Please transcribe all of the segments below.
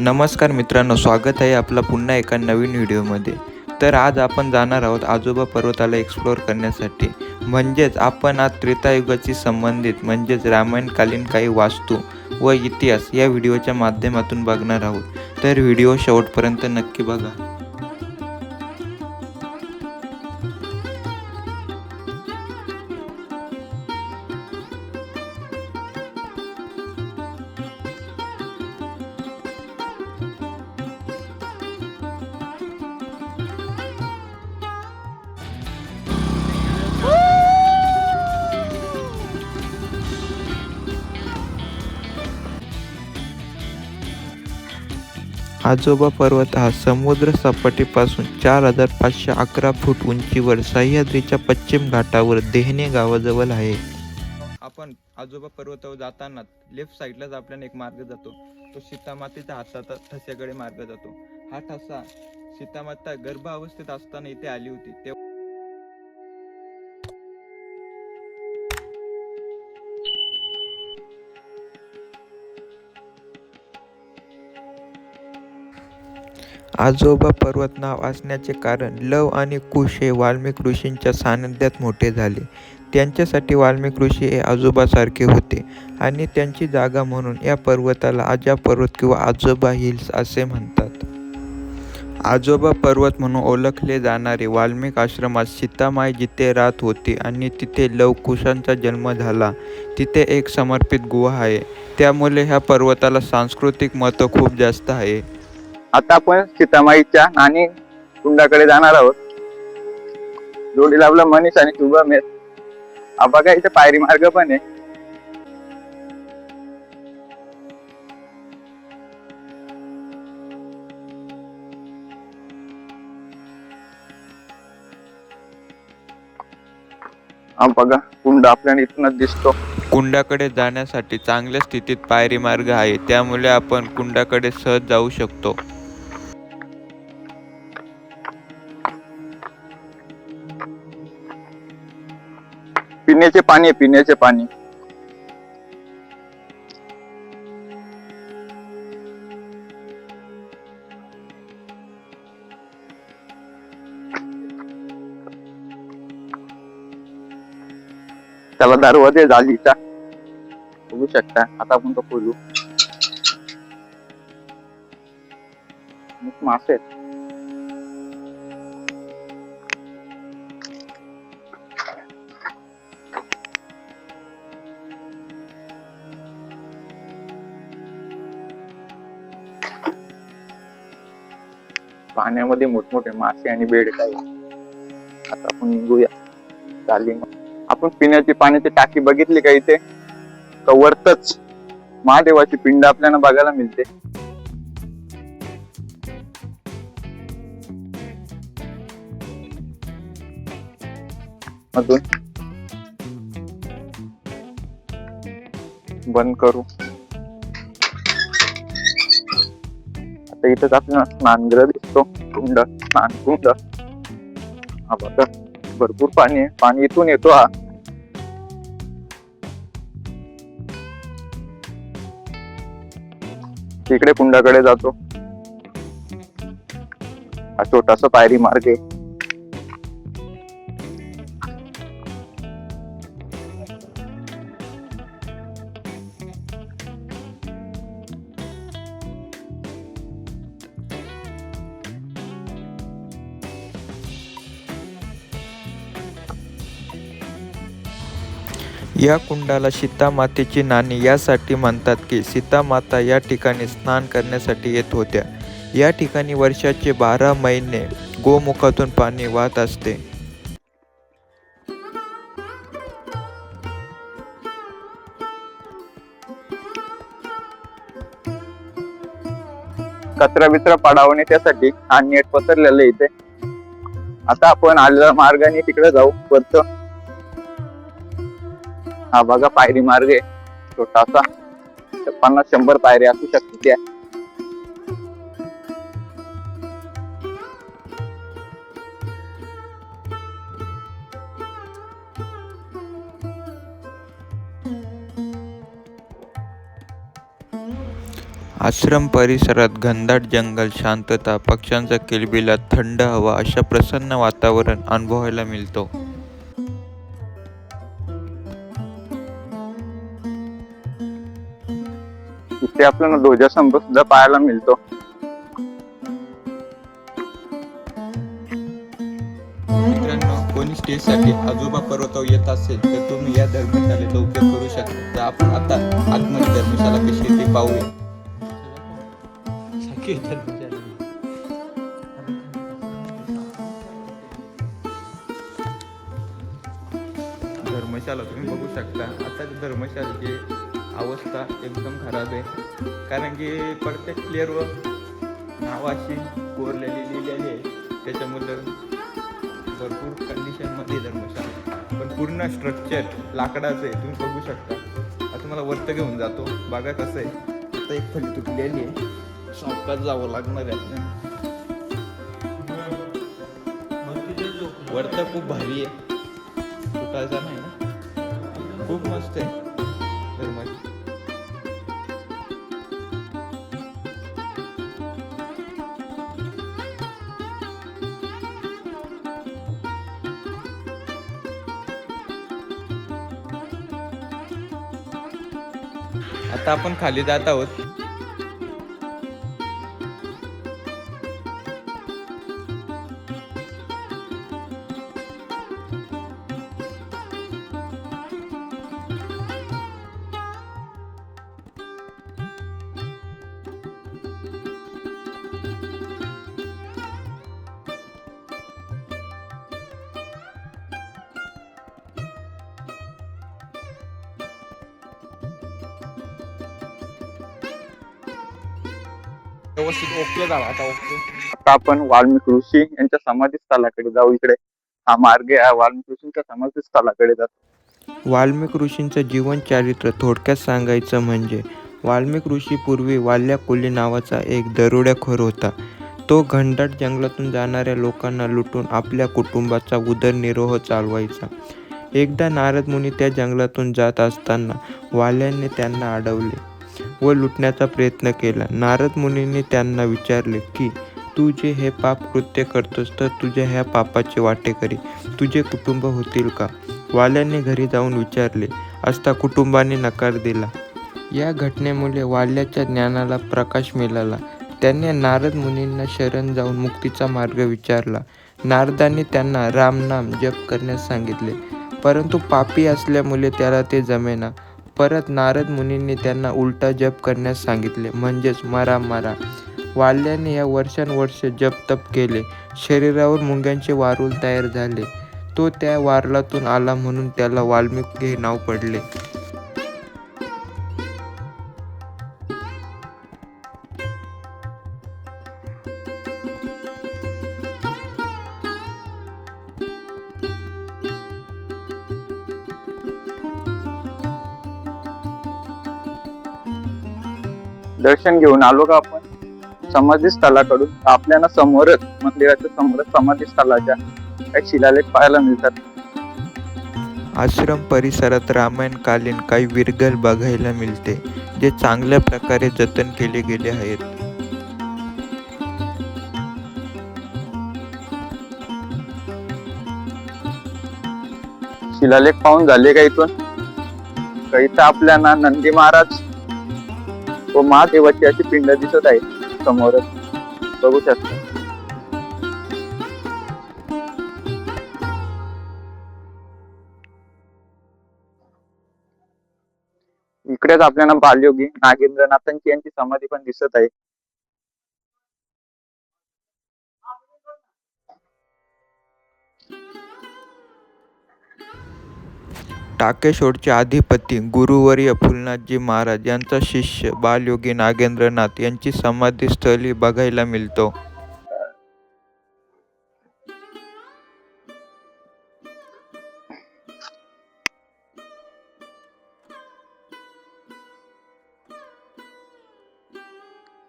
नमस्कार मित्रांनो, स्वागत आहे आपला पुन्हा एका नवीन व्हिडिओमध्ये. तर आज आपण जाणार आहोत आजोबा पर्वताला एक्सप्लोअर करण्यासाठी. म्हणजेच आपण आज त्रेतायुगाशी संबंधित म्हणजेच रामायणकालीन काही वास्तू व इतिहास या व्हिडिओच्या माध्यमातून बघणार आहोत. तर व्हिडिओ शेवटपर्यंत नक्की बघा. आजोबा पर्वत हा समुद्र सपाटीपासून 4511 फूट उंचीवर सह्याद्रीच्या पश्चिम घाटावर देहणे गावाजवळ आहे. आपण आजोबा पर्वतावर जाताना लेफ्ट साईडलाच आपल्याला एक मार्ग जातो. तो सीतामातेच्या हाताचा ठस्याकडे मार्ग जातो. हा ठसा सीतामाता गर्भावस्थेत असताना इथे आली होती. आजोबा पर्वत नाव असण्याचे कारण लव आणि कुश हे वाल्मिक ऋषींच्या सानिध्यात मोठे झाले. त्यांच्यासाठी वाल्मिक ऋषी हे आजोबासारखे होते आणि त्यांची जागा म्हणून या पर्वताला आजा पर्वत किंवा आजोबा हिल्स असे म्हणतात. आजोबा पर्वत म्हणून ओळखले जाणारे वाल्मिक आश्रमात सीतामाई जिथे राहत होती आणि तिथे लव कुशांचा जन्म झाला. तिथे एक समर्पित गुहा आहे. त्यामुळे ह्या पर्वताला सांस्कृतिक महत्त्व खूप जास्त आहे. आता आपण सीतामाईच्या नाणी कुंडाकडे जाणार आहोत. जोडीला आपला मनीष आणि शुभम आहेत. बघा इथे पायरी मार्ग पण आहे. बघा कुंड आपल्याला इथूनच दिसतो. कुंडाकडे जाण्यासाठी चांगल्या स्थितीत पायरी मार्ग आहे, त्यामुळे आपण कुंडाकडे सहज जाऊ शकतो. पिण्याचे पाणी पिण्याचे पाणी त्याला दरवाजे जालीचा बघू शकता. आता आपण तो खोलू. मासे आहेत. पाण्यामध्ये मोठमोठे मासे आणि बेड काही. आता आपण निघूया चाली. आपण पिण्याची पाण्याची टाकी बघितली का इथे? वरतच महादेवाची पिंड आपल्याला बघायला मिळते. अजून बंद करू. आता इथंच आपल्याला स्नानगृह दिसतो. कुंड, स्नान कुंड. हा बघा भरपूर पाणी आहे. पाणी इथून येतो. हा तिकडे कुंडाकडे जातो. हा छोटासा पायरी मार्ग आहे. या कुंडाला सीतामातेची नाणी यासाठी म्हणतात की सीतामाता या ठिकाणी स्नान करण्यासाठी येत होत्या. या ठिकाणी वर्षाचे 12 महिने गोमुखातून पाणी वाहत असते. कचरा बिचरा पडावणे त्यासाठी हा नेट पसरलेलं इथे. आता आपण आलेल्या मार्गाने तिकडे जाऊ वरत. हा बघा पायरी मार्ग आहे छोटासा. 50-100 पायरी असू शकते त्या. आश्रम परिसरात घनदाट जंगल, शांतता, पक्ष्यांचा किलबिलाट, थंड हवा अशा प्रसन्न वातावरण अनुभवायला मिळतो. इथे आपल्याला ध्वजास्तंभ सुद्धा पाहायला मिळतो. मित्रांनो, कोणी स्टेसाठी आजोबा पर्वतावर येत असेल तर तुम्ही या धर्मशाळेचा उपयोग करू शकता. तर आपण आता आतमध्ये धर्मशाळा कशी आहे ते पाहूया. धर्मशाला तुम्ही बघू शकता. आता धर्मशाळेची अवस्था एकदम खराब आहे, कारण की प्रत्येक प्लेअरवर नावाशी कोरलेली लिहिलेली आहे. त्याच्यामुळे भरपूर कंडिशनमध्ये धर्मशाळा, पण पूर्ण स्ट्रक्चर लाकडाचं आहे. तुम्ही बघू शकता. आता मला वरतं घेऊन जातो, बघा कसं आहे. आता एक फली तुटलेली आहे, सावकाश जावं लागणार आहे आपल्याला. वरतं खूप भारी आहे, तुटायचा नाही ना, खूप मस्त आहे धर्माची. आता आपण खाली जात आहोत. व्यवस्थित ओके झाला आता. ओके. आता आपण वाल्मिक ऋषी यांच्या समाधी स्थळाकडे जाऊ. इकडे हा मार्ग आहे, वाल्मिक ऋषींच्या समाधी स्थळाकडे जातो. वाल्मिक ऋषींचं जीवन चारित्र्य थोडक्यात सांगायचं म्हणजे वाल्मिक ऋषी पूर्वी वाल्या कोली नावाचा एक दरोडेखोर होता. तो घनदाट जंगलातून जाणाऱ्या लोकांना लुटून आपल्या कुटुंबाचा उदरनिर्वाह चालवायचा. एकदा नारद मुनी त्या जंगलातून जात असताना वाल्यांनी त्यांना अडवले व लुटण्याचा प्रयत्न केला. नारद मुनींनी त्यांना विचारले की तू जे हे पाप कृत्य करतोस तर तुझ्या ह्या पापाचे वाटेकरी तुझे कुटुंब होतील का? वाल्यांनी घरी जाऊन विचारले असता कुटुंबाने नकार दिला. या घटनेमुळे वाल्याच्या ज्ञानाला प्रकाश मिळाला. त्याने नारद मुनींना शरण जाऊन मुक्तीचा मार्ग विचारला. नारदांनी त्यांना रामनाम जप करण्यास सांगितले, परंतु पापी असल्यामुळे त्याला ते जमेना. परत नारद मुनींनी त्यांना उलटा जप करण्यास सांगितले, म्हणजेच मरा मरा. वाल्याने या वर्षानुवर्षे जप तप केले. शरीरावर मुंग्यांचे वारूळ तयार झाले. तो त्या वारलातून आला म्हणून त्याला वाल्मिक हे नाव पडले. दर्शन घेऊन आलो का आपण समाधी स्थळाकडून, आपल्याला समोरच मंदिराच्या समोरच समाधी स्थळाच्या काही शिलालेख पाहायला मिळतात. आश्रम परिसरात रामायणकालीन काही विरगल बघायला मिळते, जे चांगल्या प्रकारे जतन केले गेले आहेत. शिलालेख पाहून झाले का इथून? इथं आपल्याला नंदी महाराज व महादेवाची अशी पिंड दिसत आहे समोरच, बघू शकता. इकडेच आपल्याला बालयोगी नागेंद्रनाथांची यांची समाधी पण दिसत आहे. टाकेशोडचे अधिपती गुरुवर्य फुलनाथजी महाराज यांचा शिष्य बालयोगी नागेंद्रनाथ यांची समाधीस्थळी बघायला मिळतो.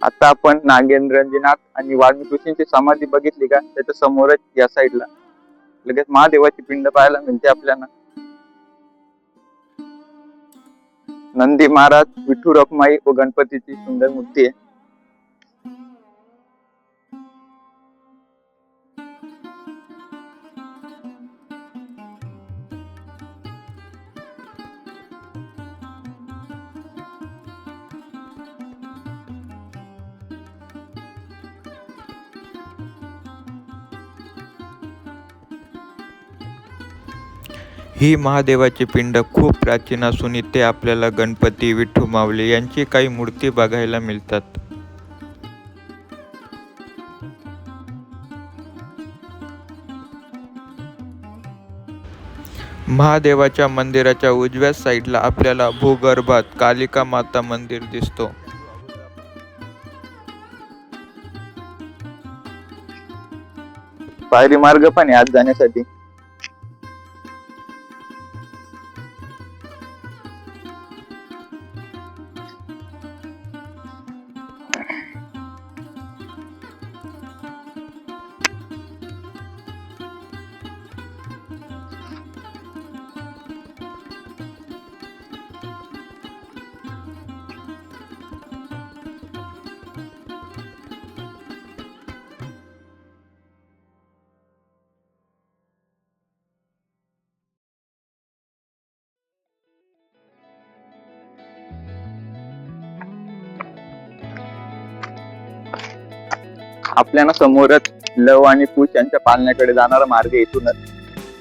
आता आपण नागेंद्रनाथ आणि वाल्मिक ऋषींची समाधी बघितली का? त्याच्या समोरच या साईडला लगेच महादेवाची पिंड पाहायला मिळते आपल्याला. नंदी महाराज, विठू रखुमाई व गणपतीची सुंदर मूर्ती आहे. ही महादेवाची पिंड खूप प्राचीन असून इथे आपल्याला गणपती, विठू माऊली यांची काही मूर्ती बघायला मिळतात. महादेवाच्या मंदिराच्या उजव्या साईडला आपल्याला भूगर्भात कालिका माता मंदिर दिसतो. पायरी मार्ग पण आहे आत जाण्यासाठी. आपल्याला समोरच लव आणि कुश यांच्या पालण्याकडे जाणारा मार्ग इथूनच.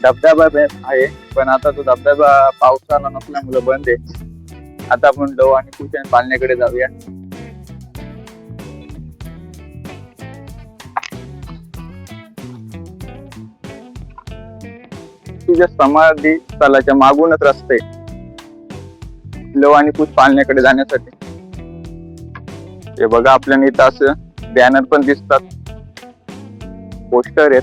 धबधबा आहे, पण आता तो धबधबा पावसाला नसल्यामुळे बंद आहे. आता आपण लव आणि कुश यांच्या पालण्याकडे जाऊया. तुझ्या समाधी स्थळाच्या मागूनच रस्ते लव आणि कुश पालण्याकडे जाण्यासाठी. हे बघा, आपल्याला इथं असं बॅनर पण दिसतात, पोस्टर आहेत.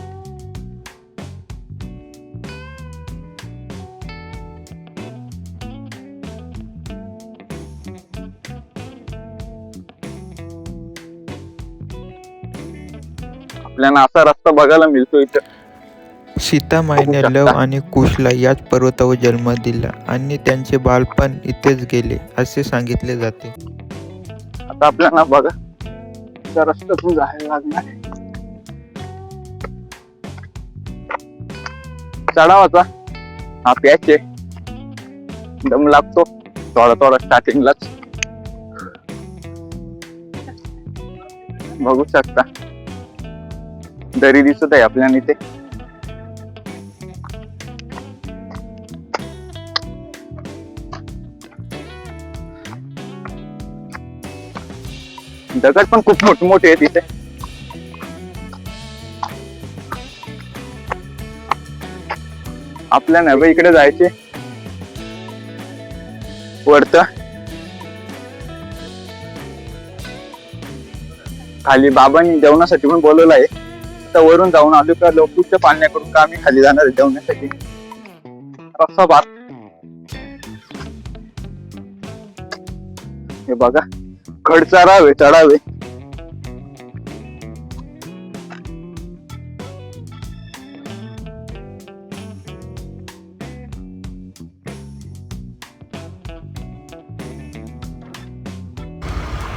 आपल्याला असा रस्ता बघायला मिळतो इथं. सीतामाईने लव आणि कुशला याच पर्वतावर जन्म दिला आणि त्यांचे बालपण इथेच गेले असे सांगितले जाते. आता आपल्याला बघा त्या रस्त्यातून जायला लागणार आहे. चढावाचा हा पॅच आहे, दम लागतो थोडा थोडा स्टार्टिंगलाच. बघू शकता दरी दिसत आहे आपल्याला इथे. दगड पण खूप मोठे मोठे आहेत इथे. आपल्याला इकडे जायचे वरत. खाली बाबांनी जेवणासाठी पण बोलवलं आहे. आता वरून जाऊन आलो का लोकूच्या पालण्याकडून का आम्ही खाली जाणार आहे जेवण्यासाठी. रस्ता भात हे बघा, खड चढावे चढावे.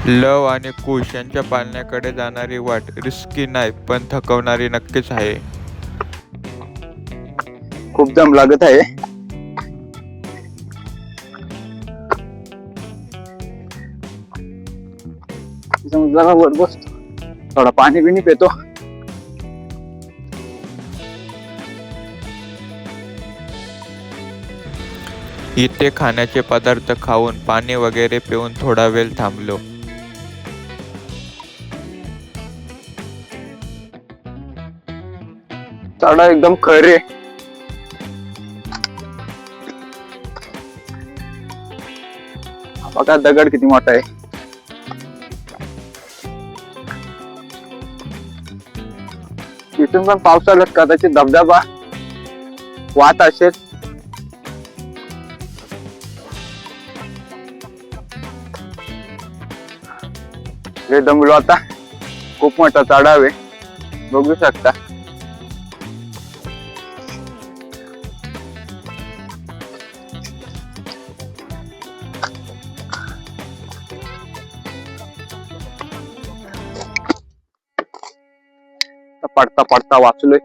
लव आणि कुश यांच्या पालण्याकडे जाणारी वाट रिस्की नाही, पण थकवणारी नक्कीच आहे. खूप दम लागत आहे. जरा वर बसतो, थोडा पाणी बिणी पितो. इथे खाण्याचे पदार्थ खाऊन पाणी वगैरे पिऊन थोडा वेळ थांबलो. चढा एकदम खरे. बघा दगड किती मोठा आहे. इथून पण पावसाळ्यात कदाचित धबधबा वाहत असेल. हे दमलो आता, खूप मोठा चढाव आहे, बघू शकता. पडता पडता वाचलोय.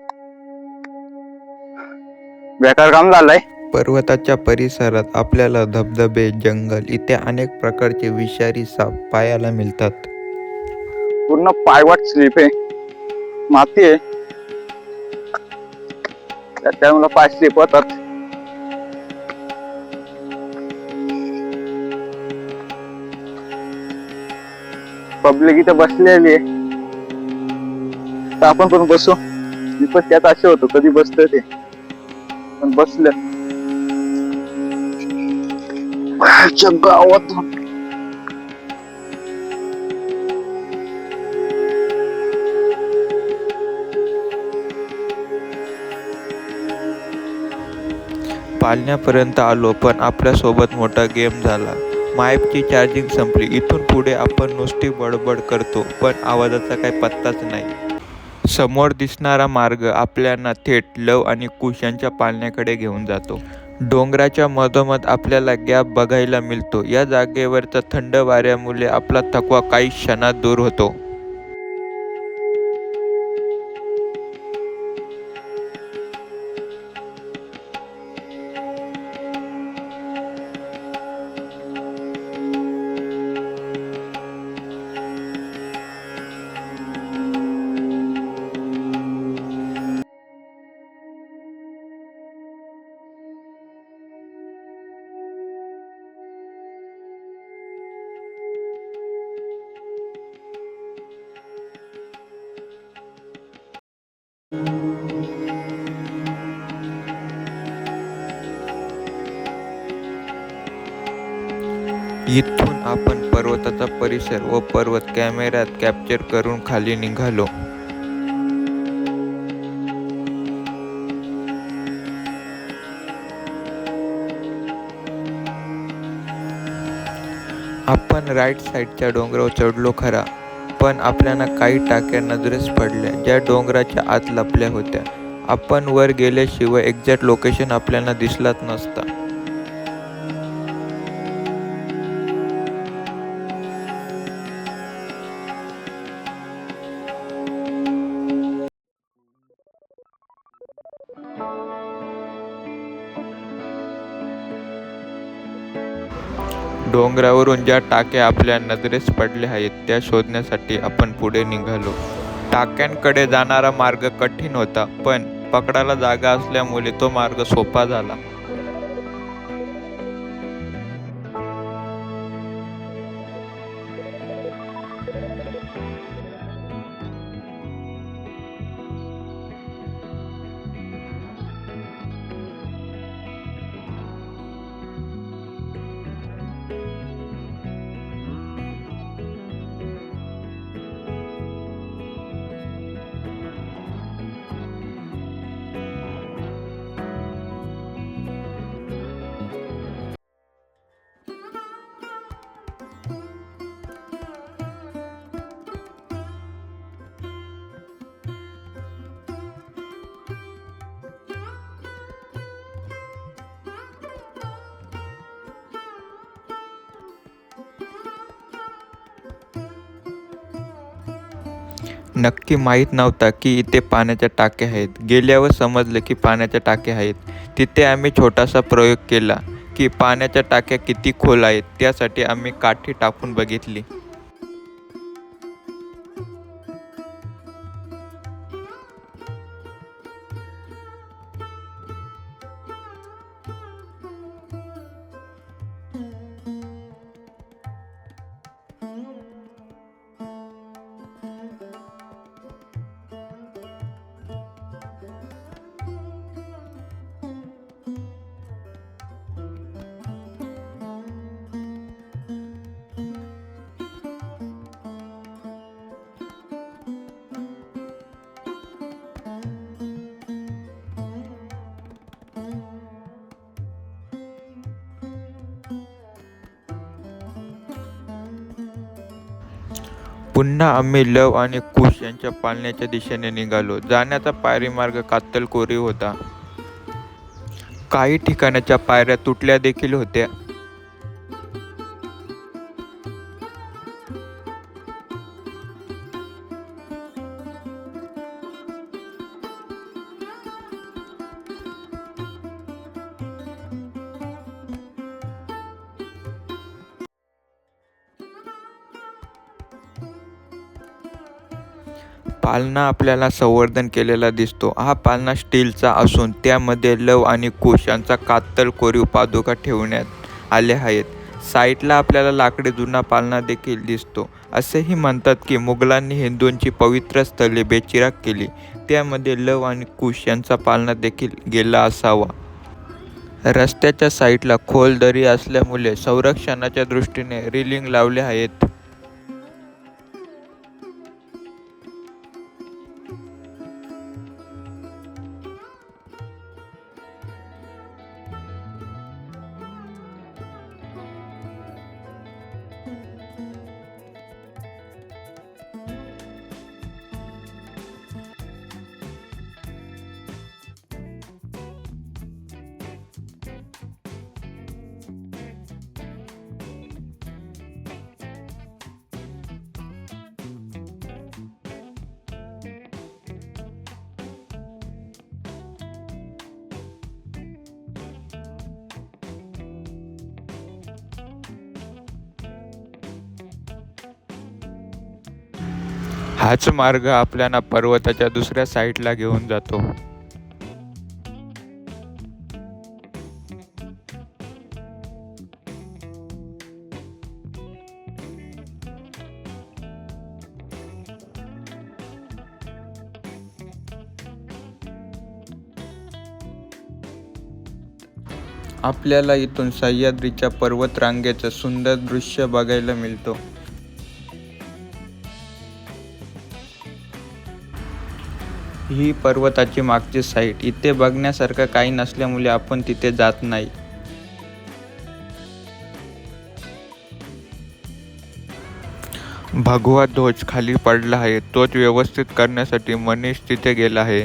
बेकार काम झालंय. पर्वताच्या परिसरात आपल्याला धबधबे, जंगल इथे अनेक प्रकारचे विषारी साप पाहायला मिळतात. पूर्ण पायवाट स्लिप आहे, माती आहे, त्यामुळे पाय स्लिप होतात. पब्लिक इथे बसलेली आहे, तर आपण पण बसू. मी पण त्यात असे होतो, कधी बसतोय ते पण बसलं गावात. पालण्यापर्यंत आलो, पण आपल्यासोबत मोठा गेम झाला. माईपची चार्जिंग संपली. इथून पुढे आपण नुसती बडबड करतो, पण आवाजाचा काही पत्ताच नाही. समोर दिसणारा मार्ग आपल्याला थेट लव आणि कुश यांच्या पालण्याकडे घेऊन जातो. डोंगराच्या मधोमध आपल्याला गॅप बघायला मिळतो. या जागेवरच्या थंड वाऱ्यामुळे आपला थकवा काही क्षणात दूर होतो. इथून आपण पर्वताचा परिसर व पर्वत कॅमेऱ्यात कॅप्चर करून खाली निघालो. आपण राईट साईडच्या डोंगरावर चढलो खरा, पण आपल्याला काही टाक्या नजरेस पडल्या, ज्या डोंगराच्या आत लपल्या होत्या. आपण वर गेल्याशिवाय एक्झॅक्ट लोकेशन आपल्याला दिसलाच नसता. डोंगरावरून ज्या टाक्या आपल्या नजरेस पडल्या आहेत त्या शोधण्यासाठी आपण पुढे निघालो. टाक्यांकडे जाणारा मार्ग कठीण होता, पण पकडायला जागा असल्यामुळे तो मार्ग सोपा झाला. नक्की माहीत नव्हता की इथे पाण्याच्या टाक्या आहेत. गेल्यावर समजलं की पाण्याच्या टाक्या आहेत. तिथे आम्ही छोटासा प्रयोग केला की पाण्याच्या टाक्या किती खोल आहेत. त्यासाठी आम्ही काठी टाकून बघितली. पुन्हा आम्ही लव आणि कुश यांच्या पालण्याच्या दिशेने निघालो. जाण्याचा पायरीमार्ग कातलकोरीव होता. काही ठिकाणाच्या पायऱ्या तुटल्या देखील होत्या. पाळणा आपल्याला संवर्धन केलेला दिसतो. हा पाळणा स्टीलचा असून त्यामध्ये लव आणि कुश यांचा कातल कोरीव पादुका ठेवण्यात आले आहेत. साईडला आपल्याला लाकडी जुना पाळणा देखील दिसतो. असेही म्हणतात की मुघलांनी हिंदूंची पवित्र स्थळे बेचिराख केली, त्यामध्ये लव आणि कुश यांचा पाळणा देखील गेला असावा. रस्त्याच्या साईडला खोल दरी असल्यामुळे संरक्षणाच्या दृष्टीने रेलिंग लावले आहेत. हाच मार्ग आपल्याला पर्वताच्या दुसऱ्या साईडला घेऊन जातो. आपल्याला इथून सह्याद्रीच्या पर्वतरांगेचं सुंदर दृश्य बघायला मिळतो. ही पर्वताची मागची साईड. इथे बघण्यासारखं काही नसल्यामुळे आपण तिथे जात नाही. भगवा ध्वज खाली पडला आहे. तोच व्यवस्थित करण्यासाठी मनीष तिथे गेला आहे.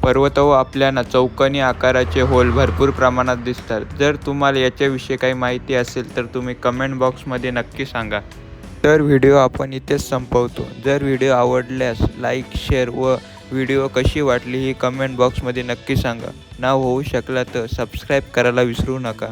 पर्वतावर आपल्याला चौकोनी आकाराचे होल भरपूर प्रमाणात दिसतात. जर तुम्हाला याच्याविषयी काही माहिती असेल तर तुम्ही कमेंट बॉक्समध्ये नक्की सांगा. तर व्हिडिओ आपण इथेच संपवतो. जर व्हिडिओ आवडल्यास लाईक, शेअर व व्हिडिओ कशी वाटली ही कमेंट बॉक्समध्ये नक्की सांगा. नाव होऊ शकला तर सबस्क्राईब करायला विसरू नका.